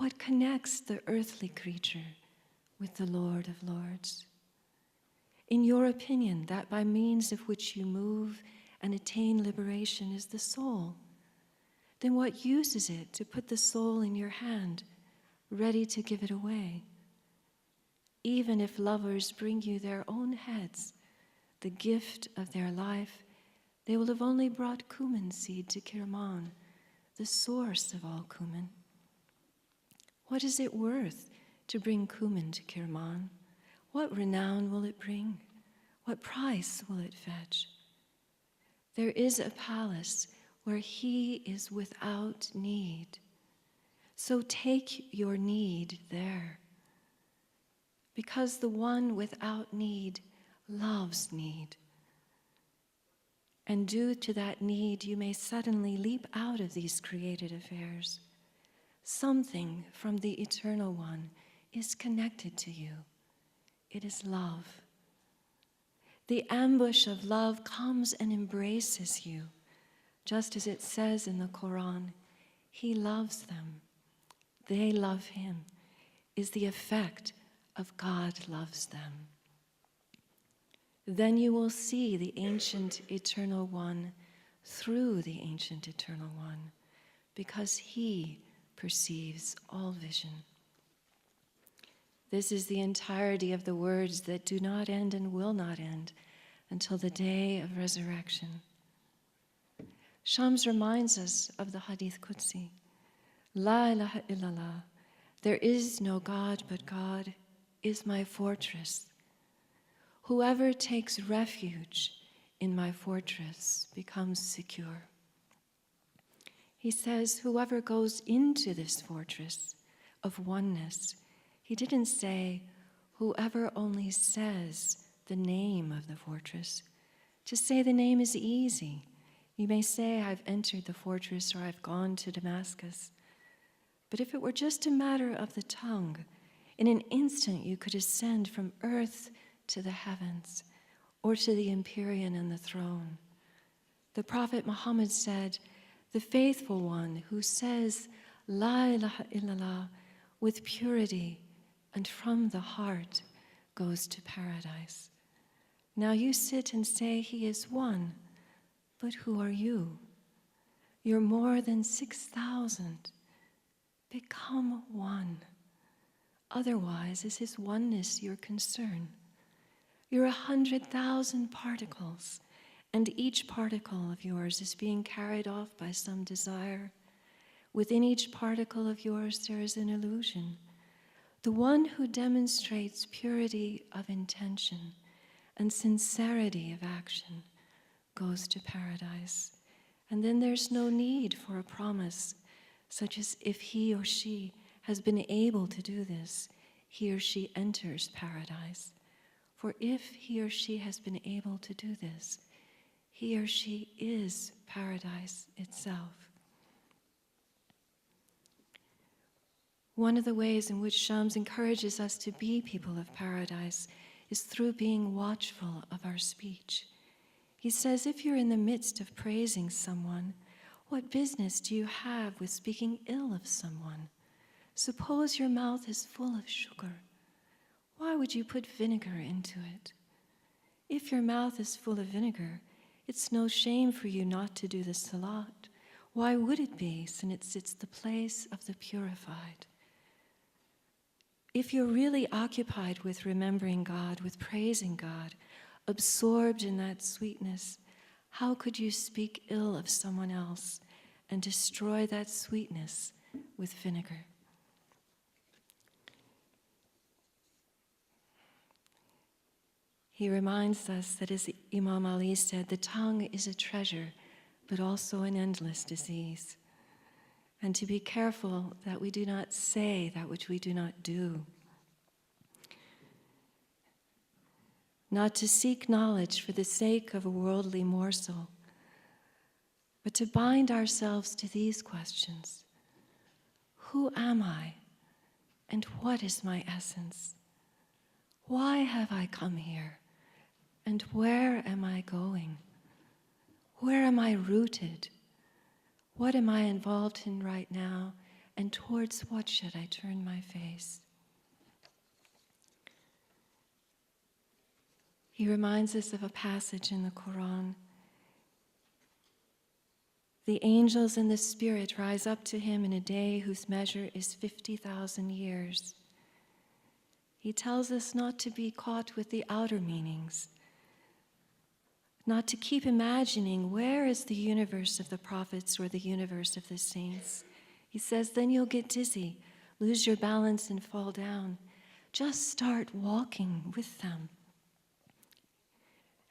What connects the earthly creature with the Lord of Lords? In your opinion, that by means of which you move and attain liberation is the soul, then what use is it to put the soul in your hand, ready to give it away? Even if lovers bring you their own heads, the gift of their life, they will have only brought cumin seed to Kirman, the source of all cumin. What is it worth to bring cumin to Kirman? What renown will it bring? What price will it fetch? There is a palace where he is without need. So take your need there, because the one without need loves need. And due to that need, you may suddenly leap out of these created affairs. Something from the Eternal One is connected to you. It is love. The ambush of love comes and embraces you, just as it says in the Quran, he loves them, they love him, is the effect of God loves them. Then you will see the ancient Eternal One through the ancient Eternal One, because he perceives all vision. This is the entirety of the words that do not end and will not end until the day of resurrection. Shams reminds us of the Hadith Qudsi. La ilaha illallah, there is no God but God is my fortress. Whoever takes refuge in my fortress becomes secure. He says, whoever goes into this fortress of oneness, he didn't say, whoever only says the name of the fortress. To say the name is easy. You may say, I've entered the fortress or I've gone to Damascus. But if it were just a matter of the tongue, in an instant you could ascend from earth to the heavens or to the empyrean and the throne. The Prophet Muhammad said, the faithful one who says, La ilaha illallah, with purity and from the heart goes to paradise. Now you sit and say he is one, but who are you? You're more than 6,000. Become one. Otherwise, is his oneness your concern? You're 100,000 particles, and each particle of yours is being carried off by some desire. Within each particle of yours there is an illusion. The one who demonstrates purity of intention and sincerity of action goes to paradise. And then there's no need for a promise, such as if he or she has been able to do this, he or she enters paradise. For if he or she has been able to do this, he or she is paradise itself. One of the ways in which Shams encourages us to be people of paradise is through being watchful of our speech. He says, if you're in the midst of praising someone, what business do you have with speaking ill of someone? Suppose your mouth is full of sugar. Why would you put vinegar into it? If your mouth is full of vinegar, it's no shame for you not to do the salat. Why would it be, since it's the place of the purified? If you're really occupied with remembering God, with praising God, absorbed in that sweetness, how could you speak ill of someone else and destroy that sweetness with vinegar? He reminds us that, as Imam Ali said, the tongue is a treasure, but also an endless disease. And to be careful that we do not say that which we do not do. Not to seek knowledge for the sake of a worldly morsel, but to bind ourselves to these questions. Who am I, and what is my essence? Why have I come here, and where am I going? Where am I rooted? What am I involved in right now, and towards what should I turn my face? He reminds us of a passage in the Quran. The angels and the Spirit rise up to him in a day whose measure is 50,000 years. He tells us not to be caught with the outer meanings, not to keep imagining where is the universe of the prophets or the universe of the saints. He says, then you'll get dizzy, lose your balance and fall down. Just start walking with them.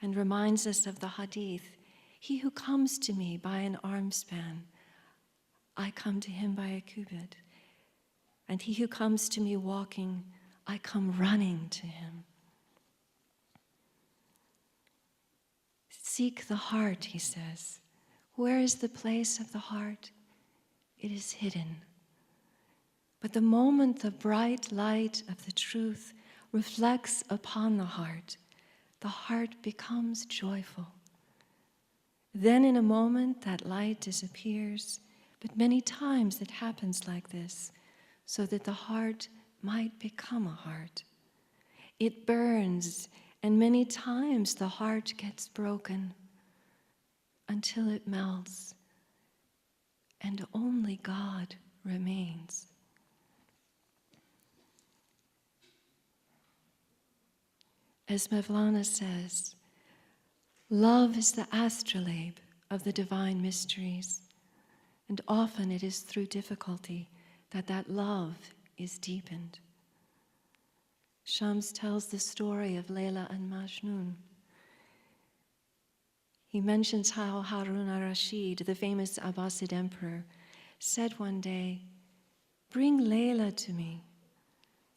And reminds us of the hadith, he who comes to me by an arm span, I come to him by a cubit. And he who comes to me walking, I come running to him. Seek the heart, he says. Where is the place of the heart? It is hidden. But the moment the bright light of the truth reflects upon the heart becomes joyful. Then in a moment that light disappears, but many times it happens like this, so that the heart might become a heart. It burns, and many times the heart gets broken until it melts, and only God remains. As Mevlana says, love is the astrolabe of the divine mysteries, and often it is through difficulty that love is deepened. Shams tells the story of Layla and Majnun. He mentions how Harun al-Rashid, the famous Abbasid emperor, said one day, "Bring Layla to me,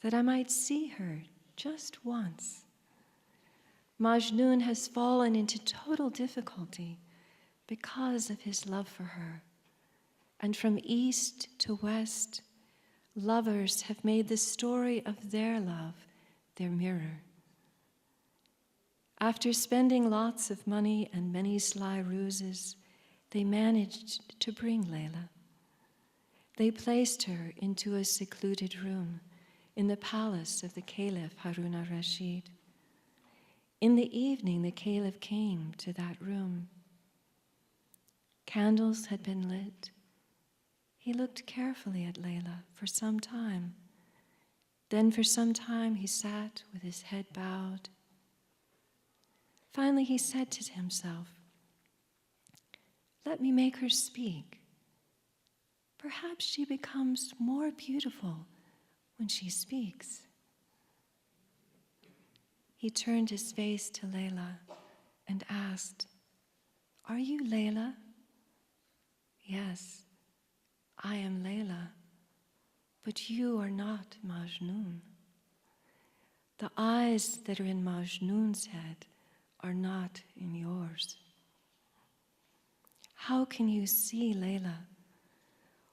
that I might see her just once." Majnun has fallen into total difficulty because of his love for her. And from east to west, lovers have made the story of their love their mirror. After spending lots of money and many sly ruses, they managed to bring Layla. They placed her into a secluded room in the palace of the Caliph Harun al-Rashid. In the evening, the Caliph came to that room. Candles had been lit. He looked carefully at Layla for some time. Then for some time he sat with his head bowed. Finally he said to himself, "Let me make her speak. Perhaps she becomes more beautiful when she speaks." He turned his face to Layla and asked, "Are you Layla?" "Yes, I am Layla, but you are not Majnun. The eyes that are in Majnun's head are not in yours. How can you see Layla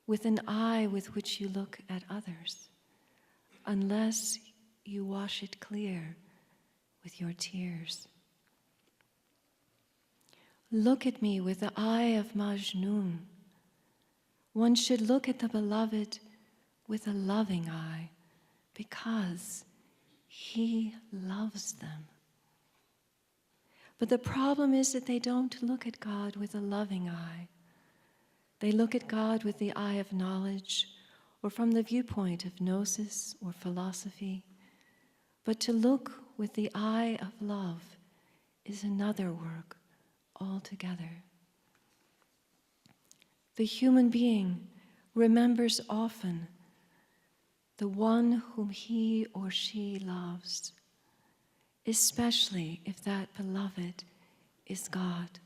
with an eye with which you look at others, unless you wash it clear with your tears? Look at me with the eye of Majnun. One should look at the beloved with a loving eye, because he loves them. But the problem is that they don't look at God with a loving eye. They look at God with the eye of knowledge, or from the viewpoint of gnosis or philosophy. But to look with the eye of love is another work altogether. The human being remembers often the one whom he or she loves, especially if that beloved is God.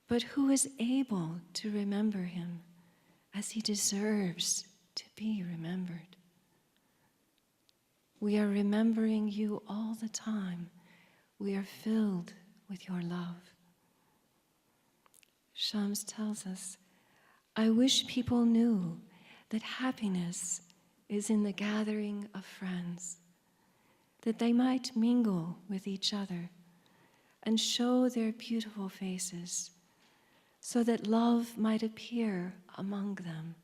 But who is able to remember him as he deserves to be remembered? We are remembering you all the time. We are filled with your love. Shams tells us, "I wish people knew that happiness is in the gathering of friends, that they might mingle with each other and show their beautiful faces, so that love might appear among them.